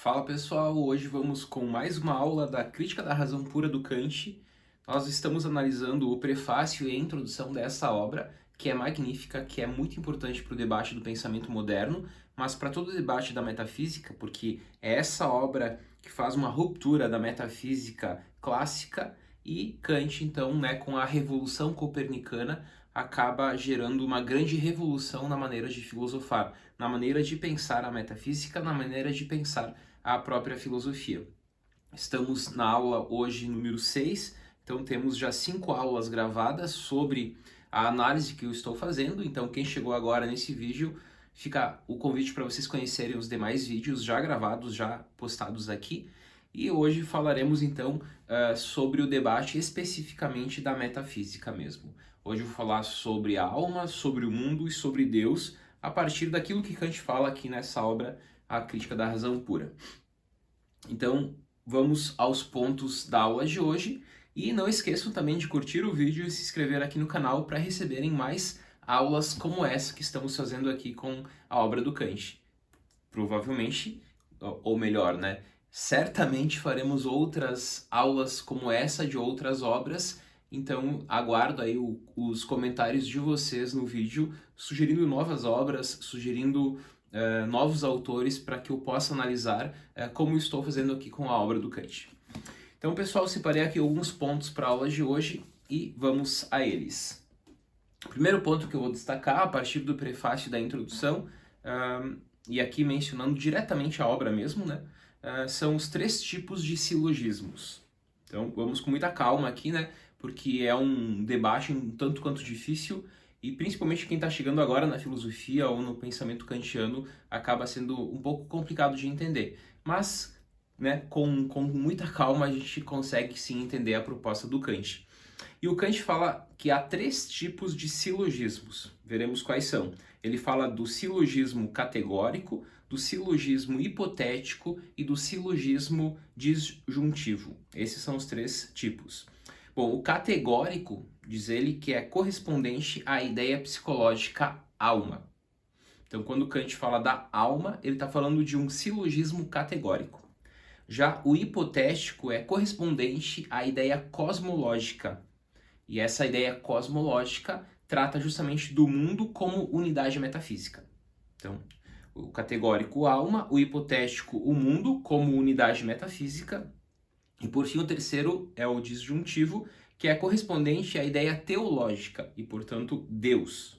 Fala pessoal, hoje vamos com mais uma aula da Crítica da Razão Pura do Kant. Nós estamos analisando o prefácio e a introdução dessa obra, que é magnífica, que é muito importante para o debate do pensamento moderno, mas para todo o debate da metafísica, porque é essa obra que faz uma ruptura da metafísica clássica e Kant, então, com a Revolução Copernicana, acaba gerando uma grande revolução na maneira de filosofar, na maneira de pensar a metafísica, na maneira de pensar a própria filosofia. Estamos na aula hoje número 6, então temos já 5 aulas gravadas sobre a análise que eu estou fazendo. Então quem chegou agora nesse vídeo, fica o convite para vocês conhecerem os demais vídeos já gravados, já postados aqui. E hoje falaremos então sobre o debate especificamente da metafísica mesmo. Hoje eu vou falar sobre a alma, sobre o mundo e sobre Deus, a partir daquilo que Kant fala aqui nessa obra, A Crítica da Razão Pura. Então, vamos aos pontos da aula de hoje e não esqueçam também de curtir o vídeo e se inscrever aqui no canal para receberem mais aulas como essa que estamos fazendo aqui com a obra do Kant. Provavelmente, ou melhor, certamente faremos outras aulas como essa de outras obras, então aguardo aí os comentários de vocês no vídeo, sugerindo novas obras, sugerindo novos autores para que eu possa analisar como estou fazendo aqui com a obra do Kant. Então, pessoal, separei aqui alguns pontos para a aula de hoje e vamos a eles. O primeiro ponto que eu vou destacar, a partir do prefácio da introdução, e aqui mencionando diretamente a obra mesmo, são os 3 tipos de silogismos. Então, vamos com muita calma aqui, porque é um debate um tanto quanto difícil, e principalmente quem está chegando agora na filosofia ou no pensamento kantiano acaba sendo um pouco complicado de entender. Mas, com muita calma, a gente consegue sim entender a proposta do Kant. E o Kant fala que há 3 tipos de silogismos. Veremos quais são. Ele fala do silogismo categórico, do silogismo hipotético e do silogismo disjuntivo. Esses são os 3 tipos. Bom, o categórico, diz ele, que é correspondente à ideia psicológica alma. Então, quando Kant fala da alma, ele está falando de um silogismo categórico. Já o hipotético é correspondente à ideia cosmológica. E essa ideia cosmológica trata justamente do mundo como unidade metafísica. Então, o categórico alma, o hipotético o mundo como unidade metafísica. E por fim, o terceiro é o disjuntivo, que é correspondente à ideia teológica e, portanto, Deus.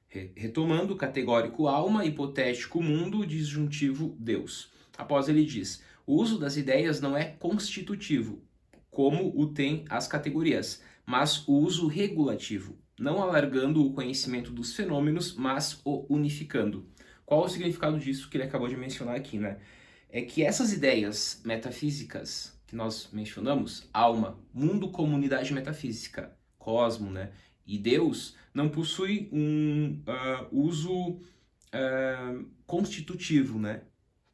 Retomando, categórico alma, hipotético mundo, disjuntivo Deus. Após ele diz: o uso das ideias não é constitutivo, como o tem as categorias, mas o uso regulativo, não alargando o conhecimento dos fenômenos, mas o unificando. Qual o significado disso que ele acabou de mencionar aqui, É que essas ideias metafísicas que nós mencionamos, alma, mundo como unidade metafísica, cosmo, e Deus, não possui um uso constitutivo,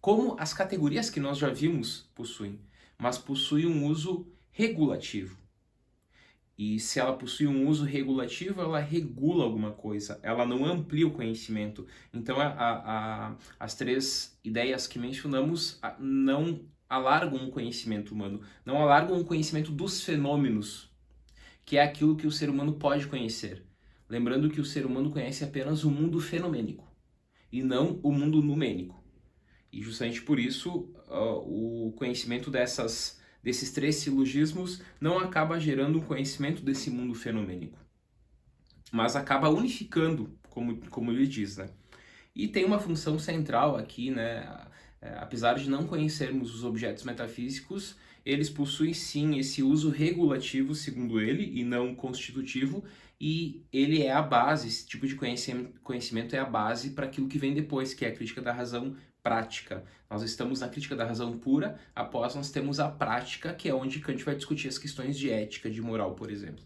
como as categorias que nós já vimos possuem, mas possui um uso regulativo. E se ela possui um uso regulativo, ela regula alguma coisa, ela não amplia o conhecimento. Então, as 3 ideias que mencionamos não alargam o conhecimento humano, não alargam o conhecimento dos fenômenos, que é aquilo que o ser humano pode conhecer. Lembrando que o ser humano conhece apenas o mundo fenomênico, e não o mundo numênico. E justamente por isso, o conhecimento desses 3 silogismos não acaba gerando um conhecimento desse mundo fenomênico, mas acaba unificando, como ele diz, E tem uma função central aqui, apesar de não conhecermos os objetos metafísicos, eles possuem sim esse uso regulativo, segundo ele, e não constitutivo, e ele é a base, esse tipo de conhecimento é a base para aquilo que vem depois, que é a crítica da razão prática. Nós estamos na crítica da razão pura, após nós temos a prática, que é onde Kant vai discutir as questões de ética, de moral, por exemplo.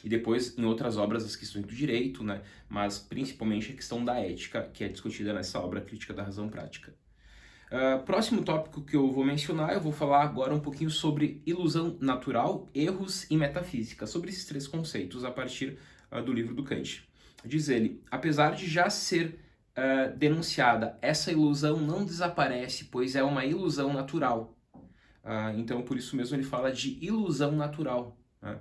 E depois, em outras obras, as questões do direito, mas principalmente a questão da ética, que é discutida nessa obra, Crítica da Razão Prática. Próximo tópico que eu vou mencionar, eu vou falar agora um pouquinho sobre ilusão natural, erros e metafísica, sobre esses 3 conceitos a partir do livro do Kant. Diz ele: apesar de já ser denunciada. Essa ilusão não desaparece, pois é uma ilusão natural. Então, por isso mesmo ele fala de ilusão natural, né?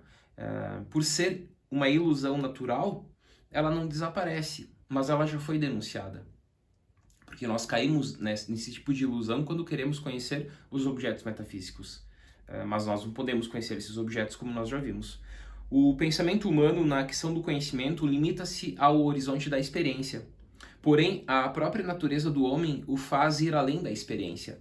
Por ser uma ilusão natural, ela não desaparece, mas ela já foi denunciada. Porque nós caímos nesse tipo de ilusão quando queremos conhecer os objetos metafísicos. Mas nós não podemos conhecer esses objetos como nós já vimos. O pensamento humano, na questão do conhecimento, limita-se ao horizonte da experiência. Porém, a própria natureza do homem o faz ir além da experiência.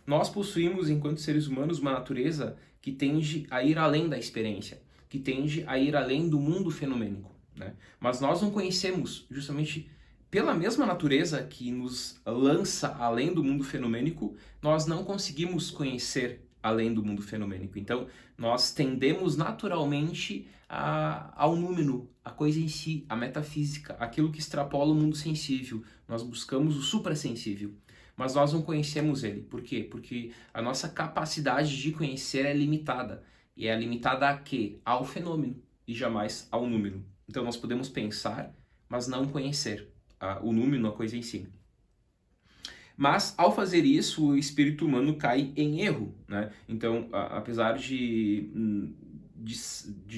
Nós possuímos, enquanto seres humanos, uma natureza que tende a ir além da experiência, que tende a ir além do mundo fenomênico, né? Mas nós não conhecemos, justamente pela mesma natureza que nos lança além do mundo fenomênico, nós não conseguimos conhecer além do mundo fenomênico. Então, nós tendemos naturalmente ao númeno, a coisa em si, a metafísica, aquilo que extrapola o mundo sensível. Nós buscamos o suprassensível. Mas nós não conhecemos ele. Por quê? Porque a nossa capacidade de conhecer é limitada. E é limitada a quê? Ao fenômeno e jamais ao número. Então nós podemos pensar, mas não conhecer o número, a coisa em si. Mas ao fazer isso, o espírito humano cai em erro, né? Então, apesar de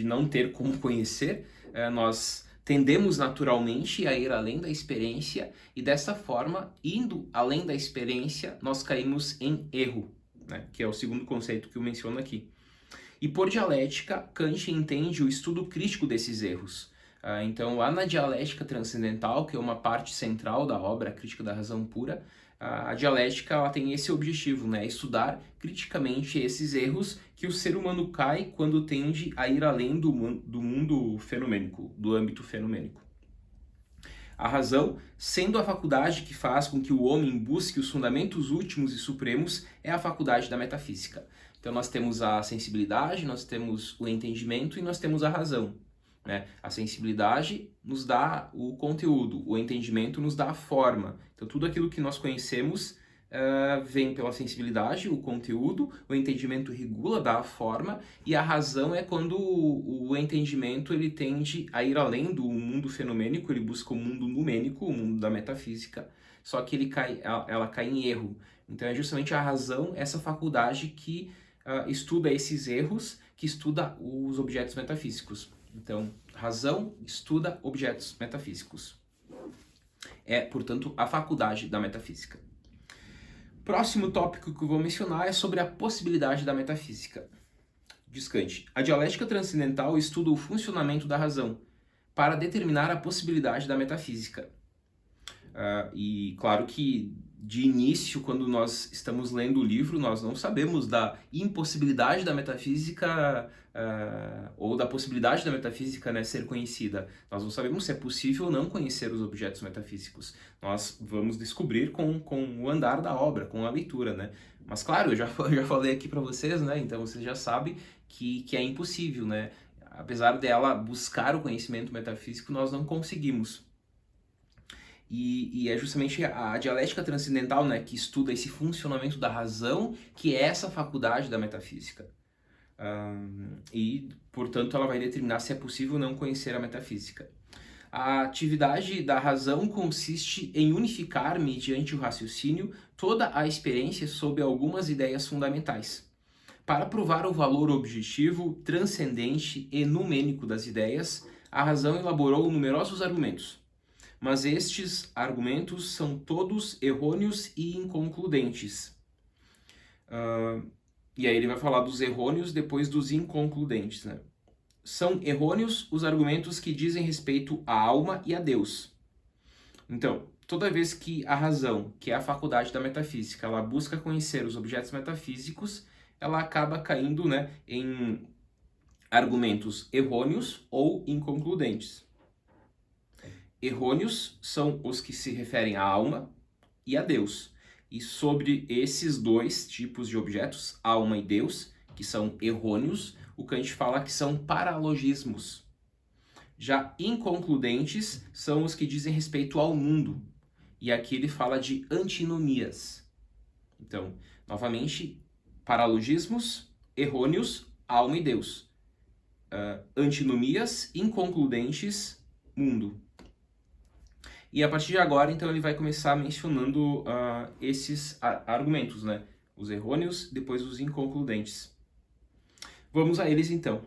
não ter como conhecer, nós tendemos naturalmente a ir além da experiência e dessa forma, indo além da experiência, nós caímos em erro, né? Que é o segundo conceito que eu menciono aqui. E por dialética, Kant entende o estudo crítico desses erros. Então, lá na dialética transcendental, que é uma parte central da obra, a Crítica da Razão Pura, a dialética ela tem esse objetivo, né? Estudar criticamente esses erros que o ser humano cai quando tende a ir além do mundo fenomênico, do âmbito fenomênico. A razão, sendo a faculdade que faz com que o homem busque os fundamentos últimos e supremos, é a faculdade da metafísica. Então nós temos a sensibilidade, nós temos o entendimento e nós temos a razão, né? A sensibilidade nos dá o conteúdo, o entendimento nos dá a forma. Então tudo aquilo que nós conhecemos vem pela sensibilidade, o conteúdo, o entendimento regula, dá a forma, e a razão é quando o entendimento ele tende a ir além do mundo fenomênico, ele busca o mundo numênico, o mundo da metafísica, só que ela cai em erro. Então é justamente a razão, essa faculdade que estuda esses erros, que estuda os objetos metafísicos. Então, razão estuda objetos metafísicos. É, portanto, a faculdade da metafísica. Próximo tópico que eu vou mencionar é sobre a possibilidade da metafísica. Diz Kant, a dialética transcendental estuda o funcionamento da razão para determinar a possibilidade da metafísica. E claro que de início, quando nós estamos lendo o livro, nós não sabemos da impossibilidade da metafísica ou da possibilidade da metafísica, né, ser conhecida. Nós não sabemos se é possível ou não conhecer os objetos metafísicos. Nós vamos descobrir com o andar da obra, com a leitura, né? Mas claro, eu já falei aqui para vocês, né? Então vocês já sabem que é impossível, né? Apesar dela buscar o conhecimento metafísico, nós não conseguimos. E é justamente a dialética transcendental, né, que estuda esse funcionamento da razão, que é essa faculdade da metafísica. E, portanto, ela vai determinar se é possível ou não conhecer a metafísica. A atividade da razão consiste em unificar, mediante o raciocínio, toda a experiência sob algumas ideias fundamentais. Para provar o valor objetivo, transcendente e numênico das ideias, a razão elaborou numerosos argumentos. Mas estes argumentos são todos errôneos e inconcludentes. E aí ele vai falar dos errôneos depois dos inconcludentes, né? São errôneos os argumentos que dizem respeito à alma e a Deus. Então, toda vez que a razão, que é a faculdade da metafísica, ela busca conhecer os objetos metafísicos, ela acaba caindo, né, em argumentos errôneos ou inconcludentes. Errôneos são os que se referem à alma e a Deus. E sobre esses dois tipos de objetos, alma e Deus, que são errôneos, o Kant fala que são paralogismos. Já inconcludentes são os que dizem respeito ao mundo. E aqui ele fala de antinomias. Então, novamente, paralogismos, errôneos, alma e Deus. Antinomias, inconcludentes, mundo. E a partir de agora, então, ele vai começar mencionando esses argumentos, né? Os errôneos, depois os inconcludentes. Vamos a eles, então.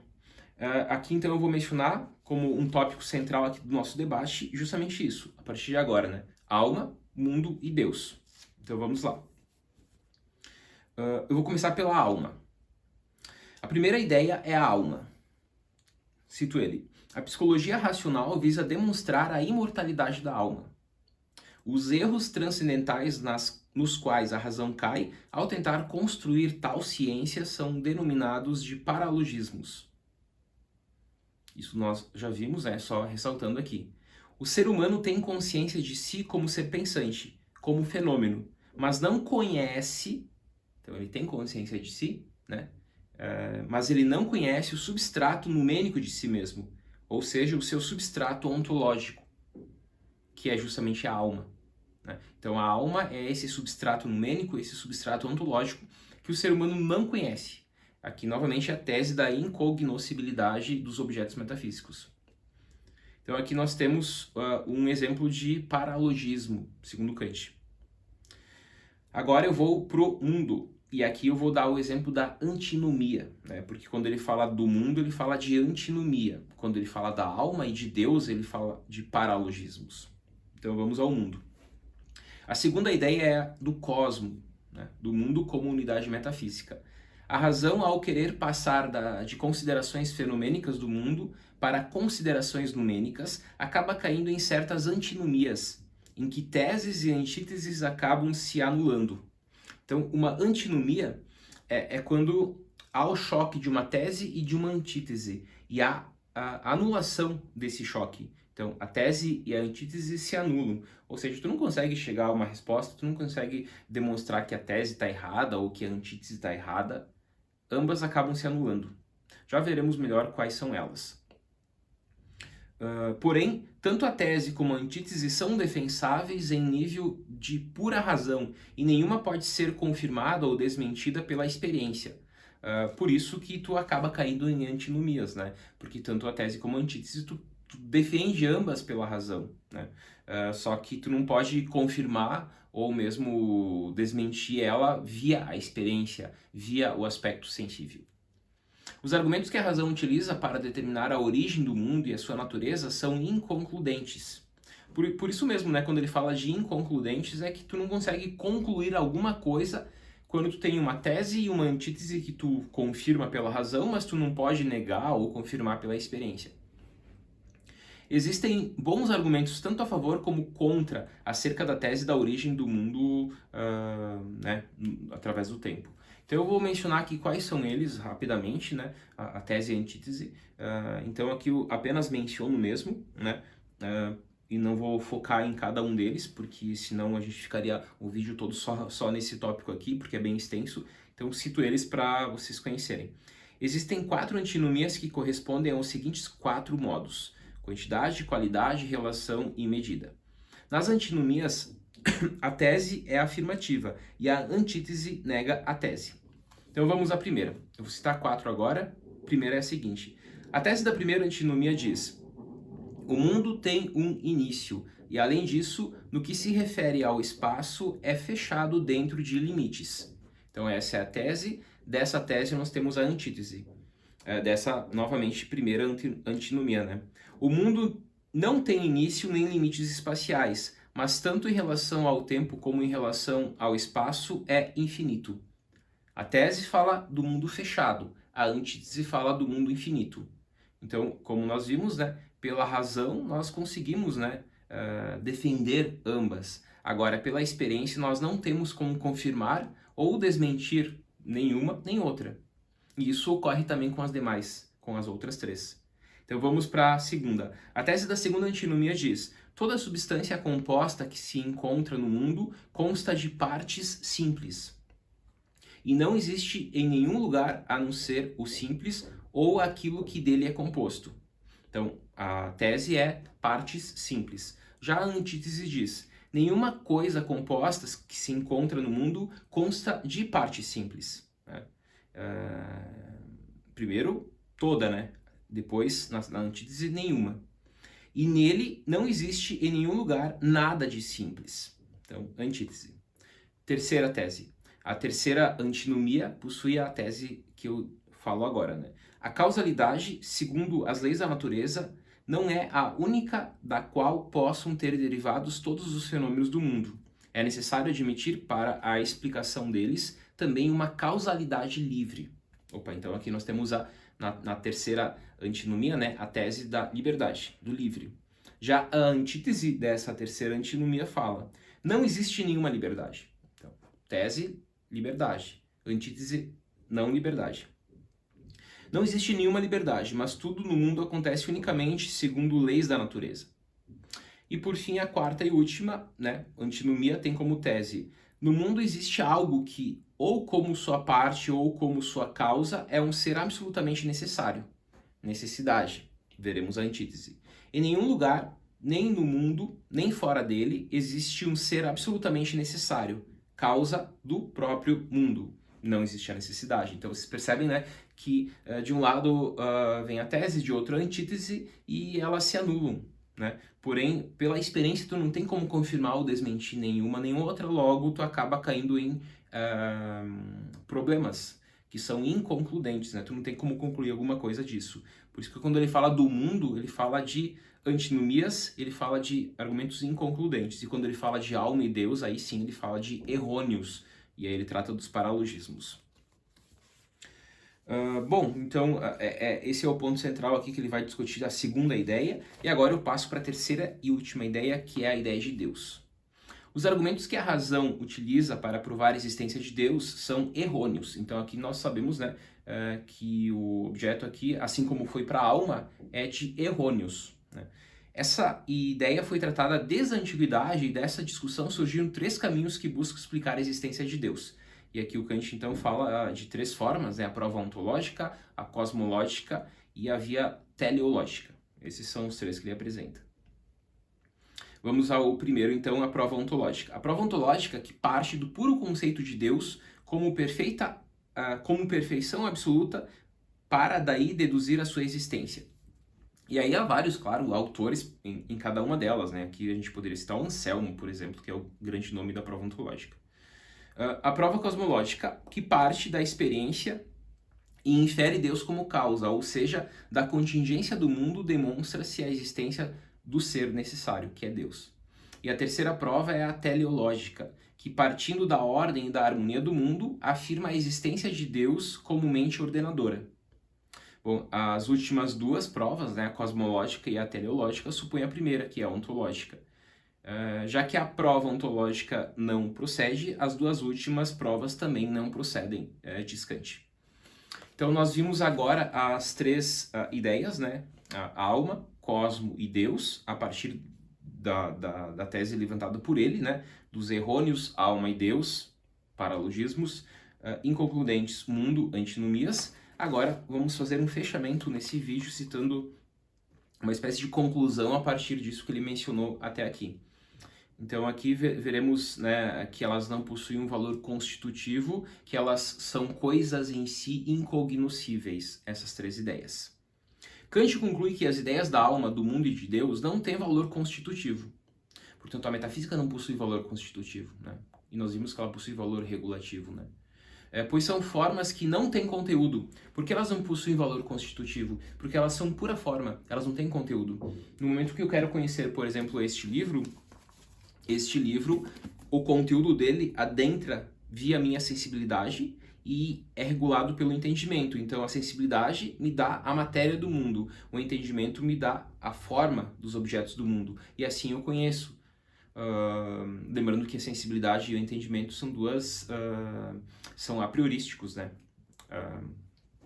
Aqui, então, eu vou mencionar como um tópico central aqui do nosso debate justamente isso, a partir de agora, né? Alma, mundo e Deus. Então, vamos lá. Eu vou começar pela alma. A primeira ideia é a alma. Cito ele. A psicologia racional visa demonstrar a imortalidade da alma. Os erros transcendentais nos quais a razão cai ao tentar construir tal ciência são denominados de paralogismos. Isso nós já vimos, só ressaltando aqui. O ser humano tem consciência de si como ser pensante, como fenômeno, mas não conhece, então ele tem consciência de si, né? Mas ele não conhece o substrato numênico de si mesmo, ou seja, o seu substrato ontológico, que é justamente a alma. Né? Então a alma é esse substrato numênico, esse substrato ontológico que o ser humano não conhece. Aqui novamente a tese da incognoscibilidade dos objetos metafísicos. Então aqui nós temos um exemplo de paralogismo, segundo Kant. Agora eu vou pro mundo. E aqui eu vou dar o exemplo da antinomia, né? Porque quando ele fala do mundo, ele fala de antinomia. Quando ele fala da alma e de Deus, ele fala de paralogismos. Então vamos ao mundo. A segunda ideia é do cosmo, né? Do mundo como unidade metafísica. A razão, ao querer passar de considerações fenomênicas do mundo para considerações numênicas, acaba caindo em certas antinomias, em que teses e antíteses acabam se anulando. Então, uma antinomia é quando há o choque de uma tese e de uma antítese, e há a anulação desse choque. Então, a tese e a antítese se anulam, ou seja, tu não consegue chegar a uma resposta, tu não consegue demonstrar que a tese está errada ou que a antítese está errada, ambas acabam se anulando. Já veremos melhor quais são elas. Porém, tanto a tese como a antítese são defensáveis em nível de pura razão, e nenhuma pode ser confirmada ou desmentida pela experiência. Por isso que tu acaba caindo em antinomias, né? Porque tanto a tese como a antítese tu defende ambas pela razão, né? Só que tu não pode confirmar ou mesmo desmentir ela via a experiência, via o aspecto sensível. Os argumentos que a razão utiliza para determinar a origem do mundo e a sua natureza são inconcludentes. Por isso mesmo, né, quando ele fala de inconcludentes, é que tu não consegue concluir alguma coisa quando tu tem uma tese e uma antítese que tu confirma pela razão, mas tu não pode negar ou confirmar pela experiência. Existem bons argumentos tanto a favor como contra acerca da tese da origem do mundo né, através do tempo. Então eu vou mencionar aqui quais são eles rapidamente, né, a tese e a antítese. Então aqui eu apenas menciono mesmo, né, e não vou focar em cada um deles, porque senão a gente ficaria o vídeo todo só nesse tópico aqui, porque é bem extenso. Então cito eles para vocês conhecerem. Existem 4 antinomias que correspondem aos seguintes 4 modos: quantidade, qualidade, relação e medida. Nas antinomias, a tese é afirmativa e a antítese nega a tese. Então vamos à primeira. Eu vou citar 4 agora. A primeira é a seguinte. A tese da primeira antinomia diz: o mundo tem um início e, além disso, no que se refere ao espaço, é fechado dentro de limites. Então essa é a tese. Dessa tese nós temos a antítese. Dessa, novamente, primeira antinomia, né? O mundo não tem início nem limites espaciais, mas tanto em relação ao tempo como em relação ao espaço é infinito. A tese fala do mundo fechado, a antítese fala do mundo infinito. Então, como nós vimos, né, pela razão nós conseguimos, né, defender ambas. Agora, pela experiência, nós não temos como confirmar ou desmentir nenhuma nem outra. E isso ocorre também com as demais, com as outras 3. Então vamos para a segunda. A tese da segunda antinomia diz: toda substância composta que se encontra no mundo consta de partes simples. E não existe em nenhum lugar a não ser o simples ou aquilo que dele é composto. Então a tese é partes simples. Já a antítese diz: nenhuma coisa composta que se encontra no mundo consta de partes simples. Né? Primeiro, toda, né? Depois, na antítese, nenhuma. e nele não existe em nenhum lugar nada de simples. Então, antítese. Terceira tese. A terceira antinomia possui a tese que eu falo agora, né? A causalidade, segundo as leis da natureza, não é a única da qual possam ter derivados todos os fenômenos do mundo. É necessário admitir para a explicação deles também uma causalidade livre. Opa, então aqui nós temos na terceira antinomia, né, a tese da liberdade, do livre. Já a antítese dessa terceira antinomia fala: não existe nenhuma liberdade. Então, tese, liberdade. Antítese, não liberdade. Não existe nenhuma liberdade, mas tudo no mundo acontece unicamente segundo leis da natureza. E por fim, a quarta e última, né, antinomia tem como tese: no mundo existe algo que, ou como sua parte ou como sua causa, é um ser absolutamente necessário. Necessidade. Veremos a antítese. Em nenhum lugar, nem no mundo, nem fora dele, existe um ser absolutamente necessário, causa do próprio mundo. Não existe a necessidade. Então vocês percebem, né, que de um lado vem a tese, de outro a antítese, e elas se anulam, né? Porém, pela experiência, tu não tem como confirmar ou desmentir nenhuma nem outra, logo tu acaba caindo em problemas que são inconcludentes, né? Tu não tem como concluir alguma coisa disso. Por isso que quando ele fala do mundo, ele fala de antinomias, ele fala de argumentos inconcludentes. E quando ele fala de alma e Deus, aí sim ele fala de errôneos. E aí ele trata dos paralogismos. Bom, então esse é o ponto central aqui que ele vai discutir a segunda ideia. E agora eu passo para a terceira e última ideia, que é a ideia de Deus. Os argumentos que a razão utiliza para provar a existência de Deus são errôneos. Então aqui nós sabemos, né, que o objeto aqui, assim como foi para a alma, é de errôneos, né? Essa ideia foi tratada desde a antiguidade e dessa discussão surgiram 3 caminhos que buscam explicar a existência de Deus. E aqui o Kant então fala de 3 formas, né? A prova ontológica, a cosmológica e a via teleológica. Esses são os 3 que ele apresenta. Vamos ao primeiro, então, a prova ontológica. A prova ontológica que parte do puro conceito de Deus como perfeição absoluta para daí deduzir a sua existência. E aí há vários, claro, autores em cada uma delas, né? Aqui a gente poderia citar o Anselmo, por exemplo, que é o grande nome da prova ontológica. A prova cosmológica, que parte da experiência e infere Deus como causa, ou seja, da contingência do mundo demonstra-se a existência do ser necessário, que é Deus. E a terceira prova é a teleológica, que partindo da ordem e da harmonia do mundo, afirma a existência de Deus como mente ordenadora. Bom, as últimas 2 provas, né, a cosmológica e a teleológica, supõem a primeira, que é a ontológica. Já que a prova ontológica não procede, as 2 últimas provas também não procedem, diz Kant. Então nós vimos agora as 3 ideias, né, a alma, cosmo e Deus, a partir da tese levantada por ele, né, dos errôneos, alma e Deus, paralogismos, inconcludentes, mundo, antinomias. Agora vamos fazer um fechamento nesse vídeo citando uma espécie de conclusão a partir disso que ele mencionou até aqui. Então aqui veremos, né, que elas não possuem um valor constitutivo, que elas são coisas em si incognoscíveis, essas 3 ideias. Kant conclui que as ideias da alma, do mundo e de Deus não têm valor constitutivo. Portanto, a metafísica não possui valor constitutivo, né? E nós vimos que ela possui valor regulativo, né? Pois são formas que não têm conteúdo. Por que elas não possuem valor constitutivo? Porque elas são pura forma, elas não têm conteúdo. No momento que eu quero conhecer, por exemplo, este livro, o conteúdo dele adentra via minha sensibilidade e é regulado pelo entendimento. Então a sensibilidade me dá a matéria do mundo, o entendimento me dá a forma dos objetos do mundo. E assim eu conheço. Lembrando que a sensibilidade e o entendimento são são a priorísticos, né?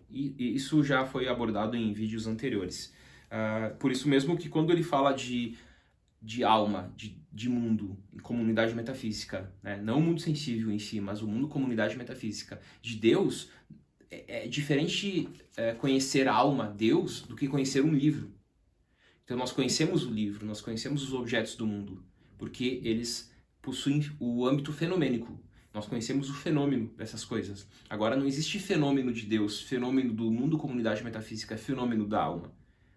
E isso já foi abordado em vídeos anteriores. Por isso mesmo que quando ele fala de alma, de mundo, em comunidade metafísica, né? Não o mundo sensível em si, mas o mundo comunidade metafísica, de Deus, é diferente conhecer a alma, Deus, do que conhecer um livro. Então nós conhecemos o livro, nós conhecemos os objetos do mundo, porque eles possuem o âmbito fenomênico. Nós conhecemos o fenômeno dessas coisas. Agora não existe fenômeno de Deus, fenômeno do mundo comunidade metafísica, fenômeno da alma,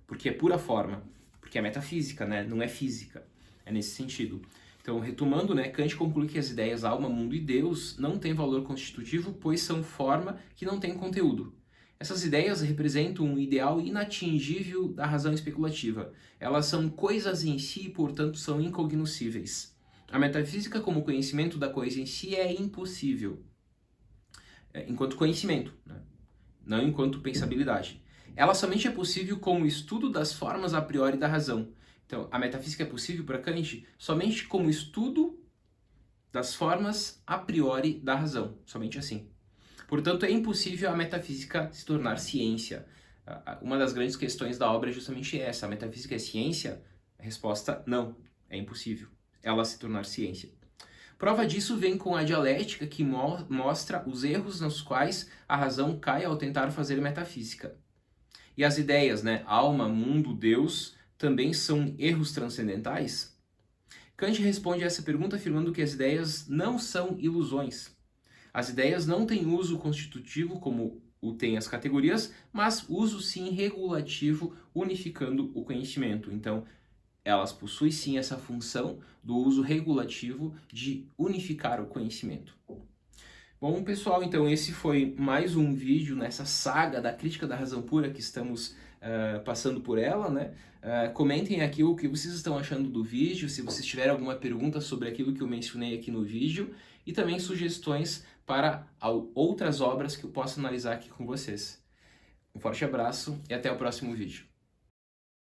porque é pura forma. Porque porque é metafísica, né? Não é física. É nesse sentido. Então, retomando, né, Kant conclui que as ideias alma, mundo e Deus não têm valor constitutivo, pois são forma que não tem conteúdo. Essas ideias representam um ideal inatingível da razão especulativa. Elas são coisas em si e, portanto, são incognoscíveis. A metafísica, como conhecimento da coisa em si, é impossível, enquanto conhecimento, né? Não enquanto pensabilidade. Ela somente é possível como estudo das formas a priori da razão. Então, a metafísica é possível para Kant somente como estudo das formas a priori da razão, somente assim. Portanto, é impossível a metafísica se tornar ciência. Uma das grandes questões da obra é justamente essa: a metafísica é ciência? A resposta, não, é impossível ela se tornar ciência. Prova disso vem com a dialética, que mostra os erros nos quais a razão cai ao tentar fazer metafísica. E as ideias, né, alma, mundo, Deus, também são erros transcendentais? Kant responde a essa pergunta afirmando que as ideias não são ilusões. As ideias não têm uso constitutivo como o têm as categorias, mas uso sim regulativo, unificando o conhecimento. Então, elas possuem sim essa função do uso regulativo de unificar o conhecimento. Bom, pessoal, então esse foi mais um vídeo nessa saga da crítica da razão pura que estamos passando por ela, né? Comentem aqui o que vocês estão achando do vídeo, se vocês tiverem alguma pergunta sobre aquilo que eu mencionei aqui no vídeo, e também sugestões para outras obras que eu possa analisar aqui com vocês. Um forte abraço e até o próximo vídeo.